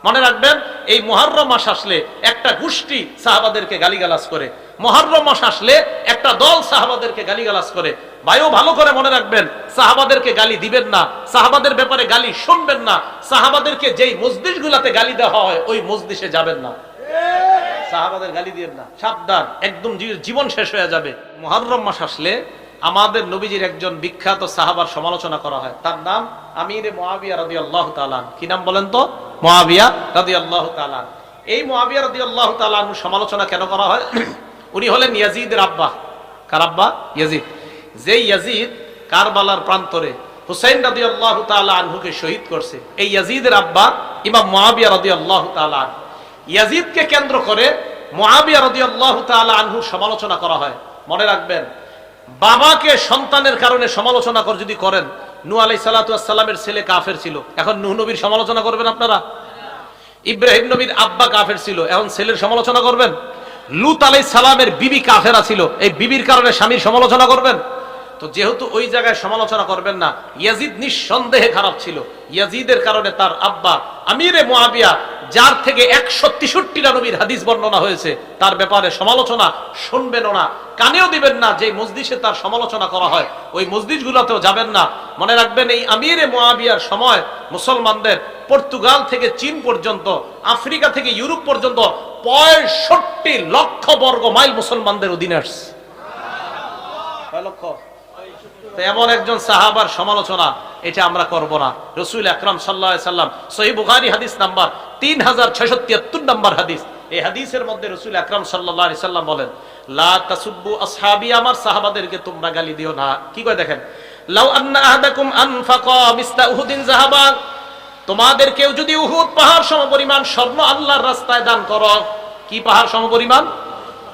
মনে রাখবেন, এই মুহররম মাস আসলে একটা গোষ্ঠী সাহাবাদেরকে গালিগালাজ করে, মুহররম মাস আসলে একটা দল সাহাবাদেরকে গালিগালাজ করে। ভাইও ভালো করে মনে রাখবেন, সাহাবাদেরকে গালি দিবেন না, সাহাবাদের ব্যাপারে গালি শুনবেন না, সাহাবাদেরকে যেই মজলিসগুলোতে গালি দেওয়া হয় ওই মজলিসে যাবেন না, সাহাবাদের গালি দিবেন না, সাবধান, একদম জীবন শেষ হয়ে যাবে। মুহররম মাস আসলে আমাদের নবীজির একজন বিখ্যাত সাহাবার সমালোচনা করা হয়, তার নাম আমিরে মুআবিয়া রাদিয়াল্লাহু তাআলা। কি নাম বলেন তো? মুআবিয়া রাদিয়াল্লাহু তাআলা। এই মুআবিয়া রাদিয়াল্লাহু তাআলা সমালোচনা কেন করা হয়? উনি হলেন ইয়াজিদের আব্বা। কার আব্বা? ইয়াজিদ। যে ইয়াজিদ কারবালার প্রান্তরে হুসাইন রাদিয়াল্লাহু তাআলা আনহুকে শহীদ করছে, এই ইয়াজিদের আব্বা ইমাম মুআবিয়া রাদিয়াল্লাহু তাআলা। ইয়াজিদকে কেন্দ্র করে মুআবিয়া রাদিয়াল্লাহু তাআলা আনহুর সমালোচনা করা হয়। মনে রাখবেন, বাবাকে সন্তানের কারণে সমালোচনা যদি করেন, নূহ আলাইহিস সালাতু ওয়াস সালামের ছেলে কাফের ছিল, এখন নূহ নবীর সমালোচনা করবেন আপনারা? ইব্রাহিম নবীর আব্বা কাফের ছিল, এখন ছেলের সমালোচনা করবেন? লূত আলাইহিস সালামের বিবি কাফেরা ছিল, এই বিবির কারণে স্বামীর সমালোচনা করবেন? তো যেহেতু ওই জায়গায় সমালোচনা করবেন না, ইয়াজিদ নিঃসন্দেহে খারাপ ছিল, ইয়াজিদের কারণে তার আব্বা আমিরে মুআবিয়া, যার থেকে 163টা নবীর হাদিস বর্ণনা হয়েছে, তার ব্যাপারে সমালোচনা শুনবেনও না, কানেও দিবেন না। যে মজলিসে তার সমালোচনা করা হয় ওই মজলিসগুলোতেও যাবেন না। মনে রাখবেন, এই আমিরে মুআবিয়ার সময় মুসলমানদের পর্তুগাল থেকে চীন পর্যন্ত, আফ্রিকা থেকে ইউরোপ পর্যন্ত 65 লক্ষ বর্গ মাইল মুসলমানদের অধীনে আসছে। কয় লক্ষ? এমন একজন সাহাবার সমালোচনা এটা আমরা করব না। রাসূল আকরাম সাল্লাল্লাহু আলাইহি সাল্লাম, সহিহ বুখারী হাদিস নাম্বার 3673 নম্বর হাদিস, এই হাদিসের মধ্যে রাসূল আকরাম সাল্লাল্লাহু আলাইহি সাল্লাম বলেন, লা তাসুব্বু আসহাবি, আমার সাহাবাদেরকে তোমরা গালি দিও না। কি কয় দেখেন, লাউ আন্না আহাদাকুম আনফাকা মিসলা উহুদিন যাহাবা, তোমাদের কেউ যদি উহুদ পাহাড় সমপরিমাণ স্বর্ণ আল্লাহর রাস্তায় দান করো। কি পাহাড় সমপরিমাণ?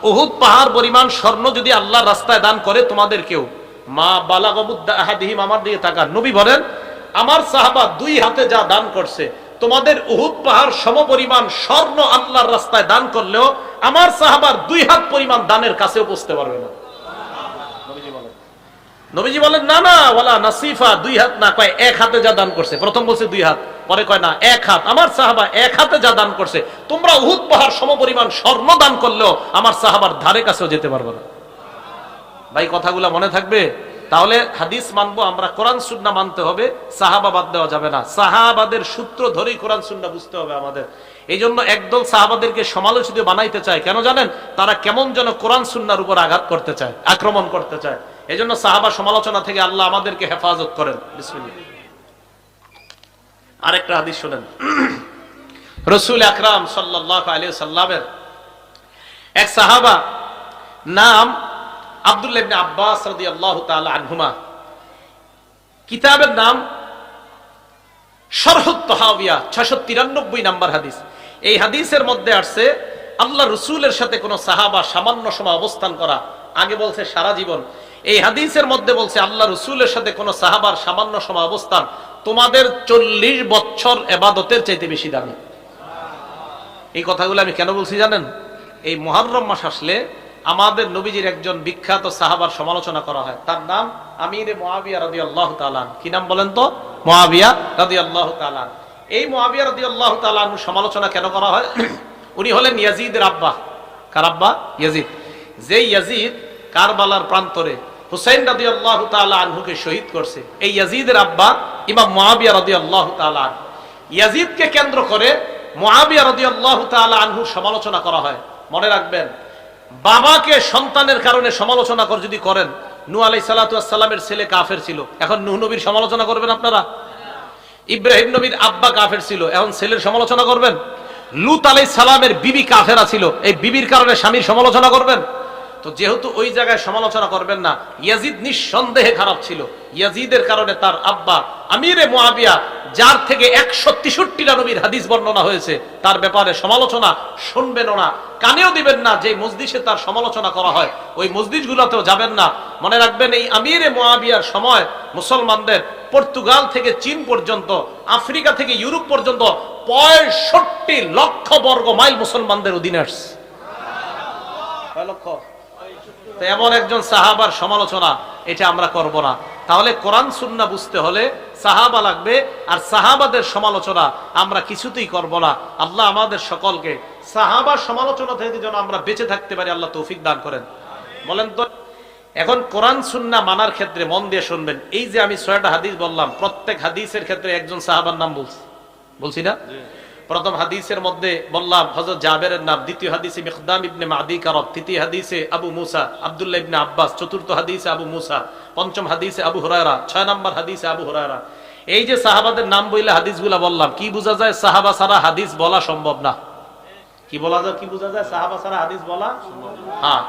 উহুদ পাহাড় পরিমাণ স্বর্ণ যদি আল্লাহর রাস্তায় দান করে তোমাদের কেউ, মা বালাগা মুদ্দা আহাদিহিম, আমার দিকে তাকান, নবী বলেন আমার সাহাবা 2 হাতে যা দান করছে, তোমাদের উহুদ পাহাড় সমপরিমাণ স্বর্ণ আল্লাহর রাস্তায় দান করলেও আমার সাহাবার 2 হাত পরিমাণ দানের কাছেও পৌঁছতে পারবে না। নবীজি বলেন না না, ওয়ালা নাসিফা, 2 হাত না, কয় 1 হাতে যা দান করছে। প্রথম বলছে 2 হাত, পরে কয় না 1 হাত, আমার সাহাবা 1 হাতে যা দান করছে, তোমরা উহুদ পাহাড় সমপরিমাণ স্বর্ণ দান করলেও আমার সাহাবার ধারে কাছেও যেতে পারবে না। ভাই কথাগুলো মনে থাকবে? তাহলে হাদিস মানবো আমরা, কোরআন সুন্নাহ মানতে হবে, সাহাবা বাদ দেওয়া যাবে না। সাহাবাদের সূত্র ধরেই কোরআন সুন্নাহ বুঝতে হবে আমাদের। এই জন্য একদল সাহাবাদেরকে সমালোচিত বানাইতে চায়, কেন জানেন? তারা কেমন যেন কোরআন সুন্নাহর উপর আঘাত করতে চায়, আক্রমণ করতে চায়। এই জন্য সাহাবা সমালোচনা থেকে আল্লাহ আমাদেরকে হেফাজত করেন। বিসমিল্লাহ। আরেকটা হাদিস শুনেন, রাসূল আকরাম সাল্লাল্লাহু আলাইহি সাল্লামের এক সাহাবা, নাম আব্দুল্লাহ ইবনে আব্বাস রাদিয়াল্লাহু তাআলা আনহুমা, কিতাবের নাম শরহুত তাহাবিয়া, 693 নম্বর হাদিস। এই হাদিসের মধ্যে আসছে আল্লাহ রাসূলের সাথে কোন সাহাবা সামান্য সময় অবস্থান করা, আগে বলছে সারা জীবন, এই হাদিসের মধ্যে বলছে আল্লাহ রাসূলের সাথে কোন সাহাবার সামান্য সময় অবস্থান তোমাদের 40 বছর ইবাদতের চাইতে বেশি দামি। এই কথাগুলো আমি কেন বলছি জানেন? এই মুহররম মাস আসলে আমাদের নবীজির একজন বিখ্যাত সাহাবার সমালোচনা করা হয়, তার নাম আমিরে মুআবিয়া রাদিয়াল্লাহু তাআলা। কি নাম বলেন তো? মুআবিয়া রাদিয়াল্লাহু তাআলা। এই মুআবিয়া রাদিয়াল্লাহু তাআলা সমালোচনা কেন করা হয়? উনি হলেন ইয়াজিদের আব্বা। কার আব্বা? ইয়াজিদ। যে ইয়াজিদ কারবালার প্রান্তরে হুসাইন রাদিয়াল্লাহু তাআলা আনহুকে শহীদ করছে, এই ইয়াজিদের আব্বা ইমাম মুআবিয়া রাদিয়াল্লাহু তাআলা। ইয়াজিদকে কেন্দ্র করে মুআবিয়া রাদিয়াল্লাহু তাআলা আনহুর সমালোচনা করা হয়। মনে রাখবেন, বাবাকে সন্তানের কারণে সমালোচনা যদি করেন, নূহ আলাইহিস সালাতু ওয়াস সালামের ছেলে কাফের ছিল, এখন নূহ নবীর সমালোচনা করবেন আপনারা? ইব্রাহিম নবীর আব্বা কাফের ছিল, এখন ছেলের সমালোচনা করবেন? লূত আলাইহিস সালামের বিবি কাফেরা ছিল, এই বিবির কারণে স্বামীর সমালোচনা করবেন? তো যেহেতু ওই জায়গায় সমালোচনা করবেন না, ইয়াজিদ নিঃসন্দেহে খারাপ ছিল, ইয়াজিদের কারণে তার আব্বা আমিরে মুআবিয়া, যার থেকে 163টা নবীর হাদিস বর্ণনা হয়েছে, তার ব্যাপারে সমালোচনা শুনবেনও না, কানেও দিবেন না। যে মজলিসে তার সমালোচনা করা হয় ওই মজলিসগুলোতেও যাবেন না। মনে রাখবেন, এই আমিরে মুআবিয়ার সময় মুসলমানদের পর্তুগাল থেকে চীন পর্যন্ত, আফ্রিকা থেকে ইউরোপ পর্যন্ত 65 লক্ষ বর্গ মাইল মুসলমানদের অধীনে আসছে। কয় লক্ষ? এমন একজন সাহাবার সমালোচনা এটা আমরা করব না। তাহলে কোরআন সুন্নাহ বুঝতে হলে সাহাবা লাগবে, আর সাহাবাদের সমালোচনা আমরা কিছুতেই করব না। আল্লাহ আমাদের সকলকে সাহাবার সমালোচনা থেকে যেন আমরা বেঁচে থাকতে পারি, আল্লাহ তৌফিক দান করেন। বলেন তো, এখন কোরআন সুন্নাহ মানার ক্ষেত্রে মন দিয়ে শুনবেন। এই যে আমি 6টা হাদিস বললাম, প্রত্যেক হাদিসের ক্ষেত্রে একজন সাহাবার নাম বলছি না? প্রথম হাদিসের মধ্যে বললাম হযরত জাবেরের নাম, দ্বিতীয় হাদিসে মিকদাম ইবনে মাদি কারব, তৃতীয় হাদিসে আবু মুসা আব্দুল্লাহ ইবনে আব্বাস, চতুর্থ হাদিসে আবু মুসা, পঞ্চম হাদিসে আবু হুরায়রা, 6 নম্বর হাদিসে আবু হুরায়রা। এই যে সাহাবাদের নাম বইলে হাদিসগুলা বললাম, কি বোঝা যায়? সাহাবা ছাড়া হাদিস বলা সম্ভব না। কি বলা যায়, কি বোঝা যায়? সাহাবা ছাড়া হাদিস বলা। হ্যাঁ,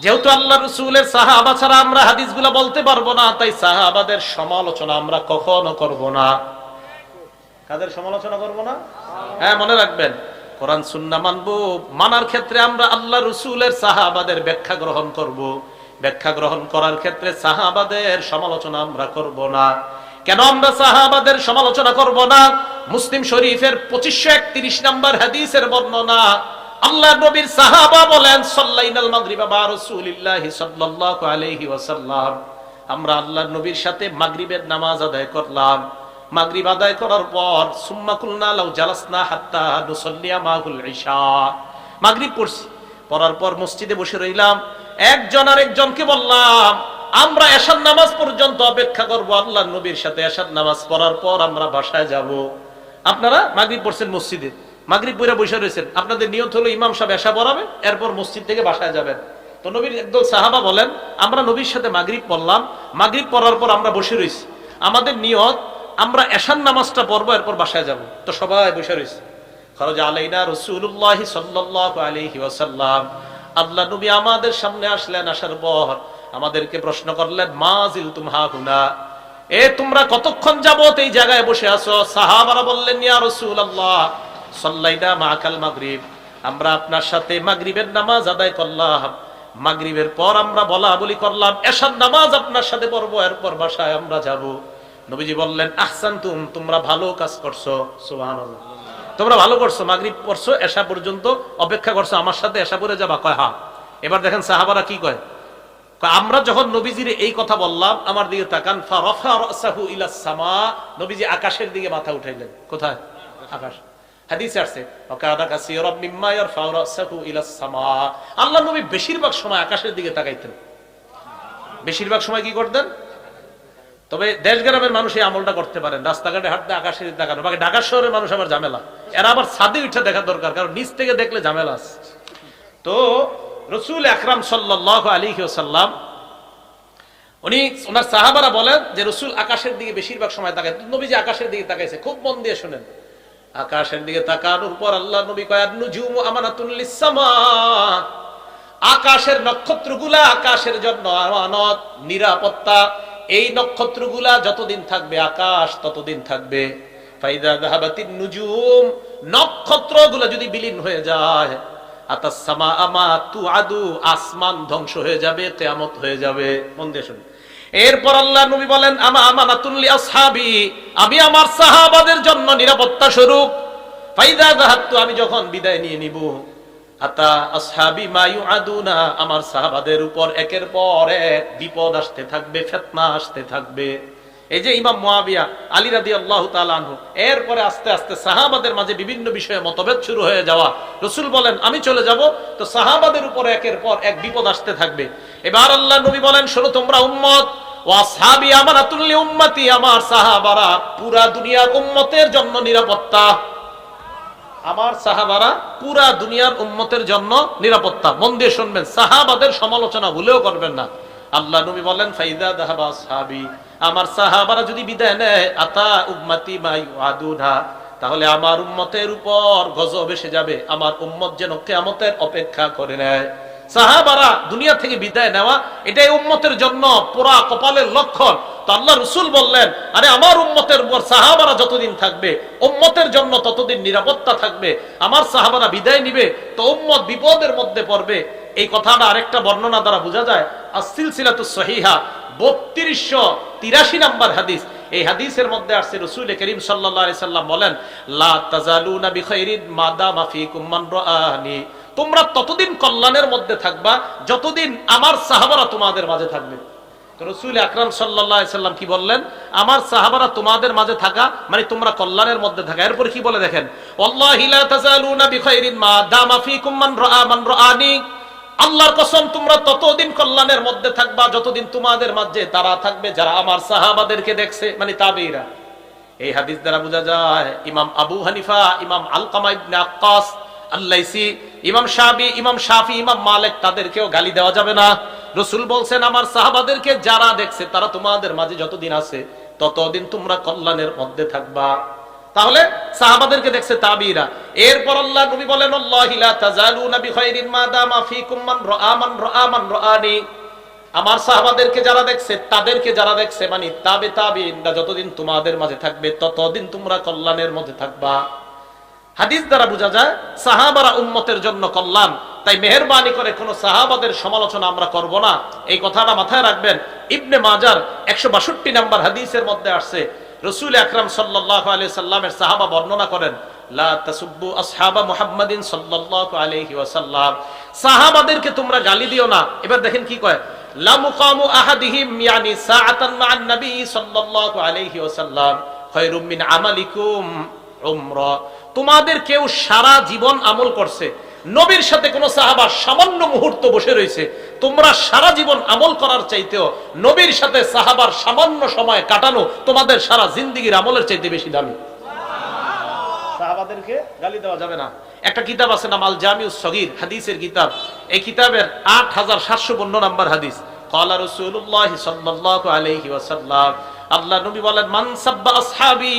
যেহেতু আল্লাহ রাসূলের সাহাবা ছাড়া আমরা হাদিসগুলা বলতে পারবো না, তাই সাহাবাদের সমালোচনা আমরা কখনো করব না। কাদের সমালোচনা করব না? হ্যাঁ, মনে রাখবেন, কোরআন সুন্নাহ মানবো, মানার ক্ষেত্রে আমরা আল্লাহ রাসূলের সাহাবাদের ব্যাখ্যা গ্রহণ করব। ব্যাখ্যা গ্রহণ করার ক্ষেত্রে সাহাবাদের সমালোচনা আমরা করব না। কেন আমরা সাহাবাদের সমালোচনা করব না? মুসলিম শরীফের 2531 নম্বর হাদিসের বর্ণনা, আল্লাহ নবীর সাহাবা বলেন, সাল্লাইনাল মাগরিবা মা রাসূলিল্লাহি সাল্লাল্লাহু আলাইহি ওয়াসাল্লাম, আমরা আল্লাহর নবীর সাথে মাগরিবের নামাজ আদায় করলাম। মাগরিব আদায় করার পর সুম্মা কুলনা লাউ জালাসনা হাত্তা নুসাল্লিয়া মাহুল ইশা, মাগরিব পড়ছি, পড়ার পর মসজিদে বসে রইলাম, একজন আরেকজনকে বললাম আমরা এশার নামাজ পর্যন্ত অপেক্ষা করব, আল্লাহর নবীর সাথে এশার নামাজ পড়ার পর আমরা বাসায় যাব। আপনারা মাগরিব পড়ছেন মসজিদে, মাগরিব পড়ে বসে রয়েছেন, আপনাদের নিয়ত হলো ইমাম সাহেব এশা পড়াবে, এরপর মসজিদ থেকে বাসায় যাবেন। তো নবীর একদল সাহাবা বলেন, আমরা নবীর সাথে মাগরিব পড়লাম, মাগরিব পড়ার পর আমরা বসে রয়েছি, আমাদের নিয়ত আমরা এশার নামাজটা পড়বো, এরপর বাসায় যাব। তো সবাই বসে রয়েছে। খরজ আলাইনা রাসূলুল্লাহি সাল্লাল্লাহু আলাইহি ওয়াসাল্লাম, আল্লাহ নবী আমাদের সামনে আসলেন, আসার পর আমাদেরকে প্রশ্ন করলেন, মা জিলতুম হাহুনা, এ তোমরা কতক্ষণ যাবত এই জায়গায় বসে আছো? সাহাবারা বললেন, ইয়া রাসূলুল্লাহ সাল্লাইনা মাআকাল মাগরিব, আমরা আপনার সাথে মাগরিবের নামাজ আদায় করলাম, মাগরিবের পর আমরা বলা বলি করলাম, এশার নামাজ আপনার সাথে পড়বো, এরপর বাসায় আমরা যাব। নবীজি বললেন, আহসানতুম, তোমরা ভালো কাজ করছো, সুবহানাল্লাহ, তোমরা ভালো করছো, মাগরিব পড়ছো, এশা পর্যন্ত অপেক্ষা করছো, আমার সাথে এশা পড়ে যাবা। কয় হ্যাঁ। এবার দেখেন সাহাবারা কি কয়, আমরা যখন নবীজির এই কথা বললাম, আমার দিকে তাকান, ফারাফা রাসাহু ইলাস সামা, নবীজি আকাশের দিকে মাথা উঠাইলেন। কোথায়? আকাশ। হাদিসে আছে, ওয়াকাদা কাসীরাম মিম্মা ইয়ারফাউ রাসাহু ইলাস সামা, আল্লাহর নবী বেশিরভাগ সময় আকাশের দিকে তাকাইতেন। বেশিরভাগ সময় কি করতেন? তবে দেশ গ্রামের মানুষ এই আমলটা করতে পারেন, রাস্তাঘাটে হাঁটতে আকাশের দিকে তাকানো। বাকি ঢাকা শহরের মানুষ আবার ঝামেলা, এরা আবার ছাদে উঠে দেখা দরকার, কারণ নিচ থেকে দেখলে ঝামেলা আছে। তো রাসূল আকরাম সাল্লাল্লাহু আলাইহি ওয়াসাল্লাম, উনি ওনার সাহাবারা বলেন যে রাসূল আকাশের দিকে বেশিরভাগ সময় তাকায়। নবীজি আকাশের দিকে তাকাইছে, খুব মন দিয়ে শুনেন। আকাশের দিকে তাকানোর পর আল্লাহ নবী কয়, আন-নুজুমু আমানাতুল লিস-সামা, আকাশের নক্ষত্রগুলা আকাশের জন্য আমানত, নিরাপত্তা। এই নক্ষত্রগুলা যতদিন থাকবে আকাশ ততদিন থাকবে। ফাইদা যাহাবাতিন নুজুম, নক্ষত্রগুলা যদি বিলীন হয়ে যায়, আতাস সামা আমা তুআদু, আসমান ধ্বংস হয়ে যাবে, কিয়ামত হয়ে যাবে। মন দিয়ে শুনুন। এরপর আল্লাহ নবী বলেন, আমা আমানাতুল লি আসহাবি, আমি আমার সাহাবাদের জন্য নিরাপত্তা স্বরূপ। ফাইদা যাহাবতু, আমি যখন বিদায় নিয়ে নিব, আতা আসহাবি মা ইউআদুনা, আমার সাহাবাদের উপর একের পর এক বিপদ আসতে থাকবে, ফিতনা আসতে থাকবে। এই যে ইমাম মুয়াবিয়া আলী রাদিয়াল্লাহু তাআলা আনহু, এরপরে আস্তে আস্তে সাহাবাদের মাঝে বিভিন্ন বিষয়ে মতভেদ শুরু হয়ে যাওয়া। রাসূল বলেন, আমি চলে যাব, তো সাহাবাদের উপর একের পর এক বিপদ আসতে থাকবে। এবার আল্লাহ নবী বলেন, শোনো তোমরা উম্মত, ওয়া আসহাবি আমানাতুল লি উম্মতি, আমার সাহাবারা পুরা দুনিয়ার উম্মতের জন্য নিরাপত্তা। আমার সাহাবারা পুরা দুনিয়ার উম্মতের জন্য নিরাপত্তা। মন দিয়ে শুনবেন, সাহাবাদের সমালোচনা ভুলেও করবেন না। আল্লাহ নবী বলেন, ফাইদা যাহাবা আসহাবি, আমার সাহাবারা যদি বিদায় নেয়, আতা উম্মতি মা ইউআদুনা, তাহলে আমার উম্মতের উপর গজব এসে যাবে, আমার উম্মত যেন কিয়ামতের অপেক্ষা করে নেয়। সাহাবারা দুনিয়া থেকে বিদায় নেওয়া, এটাই উম্মতের জন্য পুরা কপালের লক্ষণ। তো আল্লাহ রাসূল বললেন, আরে আমার উম্মতের উপর সাহাবারা যতদিন থাকবে, উম্মতের জন্য ততদিন নিরাপত্তা থাকবে। আমার সাহাবারা বিদায় নিবে, তো উম্মত বিপদের মধ্যে পড়বে। এই কথাটা আরেকটা বর্ণনা দ্বারা বোঝা যায়। আস-সিলসিলাতুস সহিহা 3283 নম্বর হাদিস, এই হাদিসের মধ্যে আসছে রাসূল করিম সাল্লাল্লাহু আলাইহি সাল্লাম বলেন, লা তাজালুনা বিখাইরিন মা দামা ফীকুম মান রাআনি, তোমরা ততদিন কল্যাণের মধ্যে থাকবা যতদিন আমার সাহাবারা তোমাদের মাঝে থাকবে। তো রাসূল আকরাম সাল্লাল্লাহু আলাইহি সাল্লাম কি বললেন, আমার সাহাবারা তোমাদের মাঝে থাকা মানে তোমরা কল্যাণের মধ্যে থাকা। এরপর কি বলে দেখেন, ওয়াল্লাহি লা তাযালুনা বিখাইরিন মা দামা ফীকুম মান রাআনি, আল্লাহর কসম তোমরা ততদিন কল্যাণের মধ্যে থাকবা যতদিন তোমাদের মাঝে তারা থাকবে যারা আমার সাহাবাদেরকে দেখছে, মানে তাবেঈরা। এই হাদিস দ্বারা বোঝা যায় ইমাম আবু হানিফা, ইমাম আলকামা ইবনে আক্কাস আল-লাইসি, ইমাম শাফি, ইমাম মালিক তাদেরকেও গালি দেওয়া যাবে না। রাসূল বলছেন আমার সাহাবাদেরকে যারা দেখছে তারা তোমাদের মাঝে যতদিন আছে ততদিন তোমরা কল্যাণের মধ্যে থাকবা। তাহলে সাহাবাদেরকে দেখছে তাবেঈরা। এরপর আল্লাহ নবী বলেন আল্লাহি লা তাযালুনা বিখাইরিন মা দামা ফীকুম মান রাআনি, আমার সাহাবাদেরকে যারা দেখছে তাদেরকে যারা দেখছে মানে তাবেঈনরা যতদিন তোমাদের মাঝে থাকবে ততদিন তোমরা কল্যাণের মধ্যে থাকবা। হাদিস দ্বারা বোঝা যায় সাহাবারা উম্মতের জন্য কল্যাণ। তাই মেহেরবানি করে কোন সাহাবাদের সমালোচনা আমরা করব না, এই কথাটা মাথায় রাখবেন। ইবনে মাজার 162 নম্বর হাদিসের মধ্যে আসছে রাসূল আকরাম সাল্লাল্লাহু আলাইহি সাল্লামের সাহাবা বর্ণনা করেন, লা তাসুব্বু আসহাবা মুহাম্মাদিন সাল্লাল্লাহু আলাইহি ওয়াসাল্লাম, সাহাবাদেরকে তোমরা গালি দিও না। এবার দেখেন কি কয়, লা মুকামু আহাদিহিম ইয়ানি সাআতান মা'আন নবী সাল্লাল্লাহু আলাইহি ওয়াসাল্লাম খায়রুম মিন আমালিকুম উমরা, তোমাদের কেউ সারা জীবন আমল করছে, নবীর সাথে কোন সাহাবা সামান্য মুহূর্ত বসে রয়েছে, তোমরা সারা জীবন আমল করার চাইতেও নবীর সাথে সাহাবার সামান্য সময় কাটানো তোমাদের সারা জিন্দেগীর আমলের চাইতে বেশি দামি। সাহাবাদেরকে গালি দেওয়া যাবে না। একটা কিতাব আছে নাম আল জামিউস সগীর, হাদিসের কিতাব। এই কিতাবের 8752 নম্বর হাদিস, ক্বালা রাসূলুল্লাহ সাল্লাল্লাহু আলাইহি ওয়াসাল্লাম, আল্লাহ নবী বলেন মান সাব্বা আসহাবি,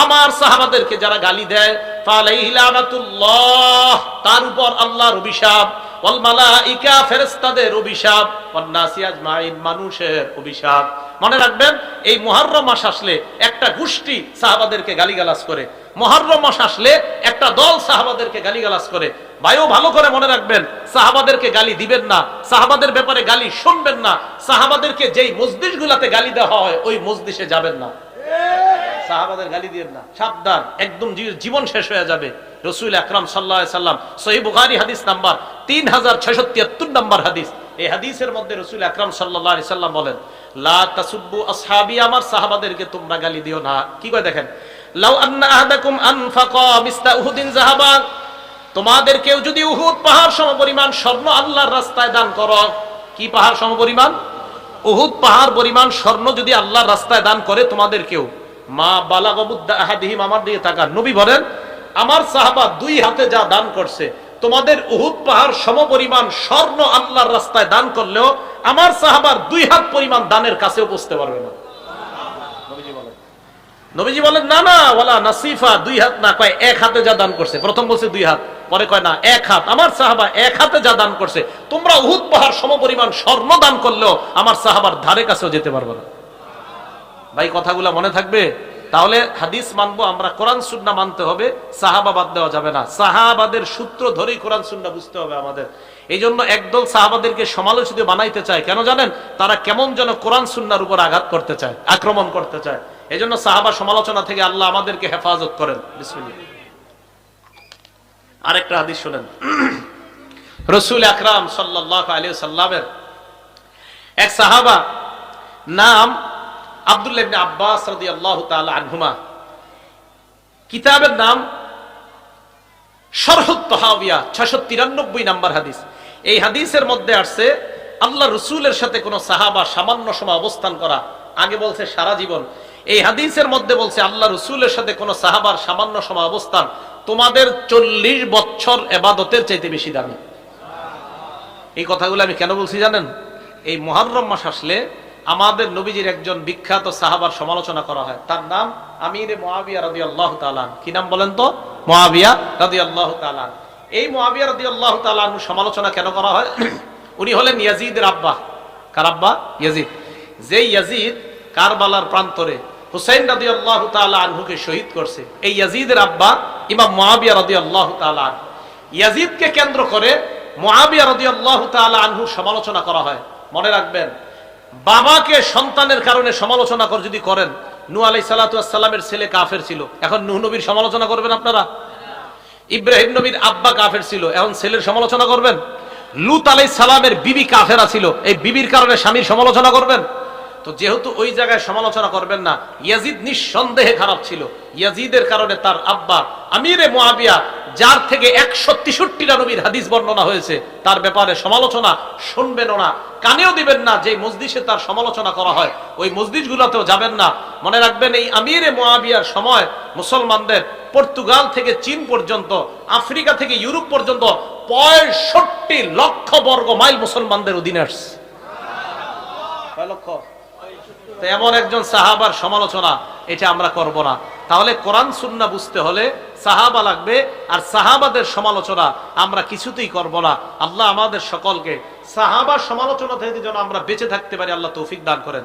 আমার সাহাবাদেরকে যারা গালি দেয় ফালাইহি লানাতুল্লাহ, তার উপর আল্লাহর অভিশাপ, ওয়াল মালাইকা, ফেরেশতাদের অভিশাপ, ওয়ান নাসি আজমাইন, মানুষের অভিশাপ। মনে রাখবেন এই মুহররম মাস আসলে একটা গোষ্ঠী সাহাবাদেরকে গালিগালাজ করে, মুহররম মাস আসলে একটা দল সাহাবাদেরকে গালিগালাজ করে। ভাইও ভালো করে মনে রাখবেন, সাহাবাদেরকে গালি দিবেন না, সাহাবাদের ব্যাপারে গালি শুনবেন না, সাহাবাদেরকে যেই মজলিসগুলোতে গালি দেওয়া হয় ওই মজলিসে যাবেন না, সাহাবাদের গালি দিবেন না, সাবধান, একদম জীবন শেষ হয়ে যাবে। রাসূল আকরাম সাল্লাল্লাহু আলাইহি সাল্লাম, সহিহ বুখারী হাদিস নাম্বার 3673 নম্বর হাদিস, এই হাদিসের মধ্যে রাসূল আকরাম সাল্লাল্লাহু আলাইহি সাল্লাম বলেন, লা তাসুব্বু আসহাবি, আমার সাহাবাদেরকে তোমরা গালি দিও না। কি কয় দেখেন, লাউ আন্না আহাদাকুম আনফাকা মিসলা উহুদিন যাহাবা, তোমাদের কেউ যদি উহুদ পাহাড় সমপরিমাণ স্বর্ণ আল্লাহর রাস্তায় দান করো, কি পাহাড় সমপরিমাণ? উহুদ পাহাড় পরিমাণ স্বর্ণ যদি আল্লাহর রাস্তায় দান করে তোমাদের কেউ, মা বালাগা মুদ্দা আহাদিহিম, আমার দিকে তাকান, নবী বলেন আমার সাহাবা 2 হাতে যা দান করছে, তোমাদের উহুদ পাহাড় সমপরিমাণ স্বর্ণ আল্লাহর রাস্তায় দান করলেও আমার সাহাবার 2 হাত পরিমাণ দানের কাছেও পৌঁছতে পারবে না। নবীজি বলেন না না, ওয়ালা নাসিফা, 2 হাত না, কয় 1 হাতে যা দান করছে। প্রথম বলছে 2 হাত, পরে কয় না 1 হাত, আমার সাহাবা 1 হাতে যা দান করছে, তোমরা উহুদ পাহাড় সমপরিমাণ স্বর্ণ দান করলেও আমার সাহাবার ধারে কাছেও যেতে পারবে না। ভাই কথাগুলো মনে থাকবে। তাহলে হাদিস মানবো আমরা, কোরআন সুন্নাহ মানতে হবে, সাহাবা বাদ দেওয়া যাবে না। সাহাবাদের সূত্র ধরেই কোরআন সুন্নাহ বুঝতে হবে আমাদের। এই জন্য একদল সাহাবাদেরকে সমালোচিত বানাইতে চায়, কেন জানেন? তারা কেমন যেন কোরআন সুন্নাহর উপর আঘাত করতে চায়, আক্রমণ করতে চায়। এই জন্য সাহাবা সমালোচনা থেকে আল্লাহ আমাদেরকে হেফাজত করেন। বিসমিল্লাহ। আরেকটা হাদিস শুনেন, রাসূল আকরাম সাল্লাল্লাহু আলাইহি সাল্লামের এক সাহাবা নাম আব্দুল্লাহ ইবনে আব্বাস রাদিয়াল্লাহু তাআলা আনহুমা, কিতাবের নাম শরহুত তাহাবিয়া, 693 নম্বর হাদিস। এই হাদিসের মধ্যে আসছে আল্লাহ রাসূলের সাথে কোন সাহাবা সামান্য সময় অবস্থান করা, আগে বলছে সারা জীবন, এই হাদিসের মধ্যে বলছে আল্লাহ রাসূলের সাথে কোন সাহাবার সামান্য সময় অবস্থান তোমাদের 40 বছর ইবাদতের চাইতে বেশি দামি। এই কথাগুলো আমি কেন বলছি জানেন? এই মুহররম মাস আসলে আমাদের নবীজির একজন বিখ্যাত সাহাবার সমালোচনা করা হয়, তার নাম আমিরে মুআবিয়া রাদিয়াল্লাহু তাআলা। কি নাম বলেন তো? মুআবিয়া রাদিয়াল্লাহু তাআলা। এই মুআবিয়া রাদিয়াল্লাহু তাআলা সমালোচনা কেন করা হয়? উনি হলেন ইয়াজিদের আব্বা। কার আব্বা? ইয়াজিদ। যে ইয়াজিদ কারবালার প্রান্তরে হুসাইন রাদিয়াল্লাহু তাআলা আনহুকে শহীদ করছে, এই ইয়াজিদের আব্বা ইমাম মুআবিয়া রাদিয়াল্লাহু তাআলা। ইয়াজিদকে কেন্দ্র করে মুআবিয়া রাদিয়াল্লাহু তাআলা আনহুর সমালোচনা করা হয়। মনে রাখবেন, বাবাকে সন্তানের কারণে সমালোচনা যদি করেন, নূহ আলাইহিস সালাতু ওয়াস সালামের ছেলে কাফের ছিল, এখন নূহ নবীর সমালোচনা করবেন আপনারা? ইব্রাহিম নবীর আব্বা কাফের ছিল, এখন ছেলের সমালোচনা করবেন? লূত আলাইহিস সালামের বিবি কাফেরা ছিল, এই বিবির কারণে স্বামীর সমালোচনা করবেন? তো যেহেতু ওই জায়গায় সমালোচনা করবেন না, ইয়াজিদ নিঃসন্দেহে খারাপ ছিল। ইয়াজিদের কারণে তার আব্বা আমিরে মুআবিয়া, যার থেকে 163টা নবীর হাদিস বর্ণনা হয়েছে, তার ব্যাপারে সমালোচনা শুনবেন না, কানেও দিবেন না। যে মসজিদে তার সমালোচনা করা হয় ওই মসজিদগুলোতেও যাবেন না। মনে রাখবেন, এই আমিরে মুআবিয়ার সময় মুসলমানদের পর্তুগাল থেকে চীন পর্যন্ত, আফ্রিকা থেকে ইউরোপ পর্যন্ত 65 লক্ষ বর্গ মাইল মুসলমানদের অধীনে আসছে। কয় লক্ষ? তো এমন একজন সাহাবার সমালোচনা এটা আমরা করব না। তাহলে কোরআন সুন্নাহ বুঝতে হলে সাহাবা লাগবে, আর সাহাবাদের সমালোচনা আমরা কিছুতেই করব না। আল্লাহ আমাদের সকলকে সাহাবার সমালোচনা থেকে যেন আমরা বেঁচে থাকতে পারি, আল্লাহ তৌফিক দান করেন।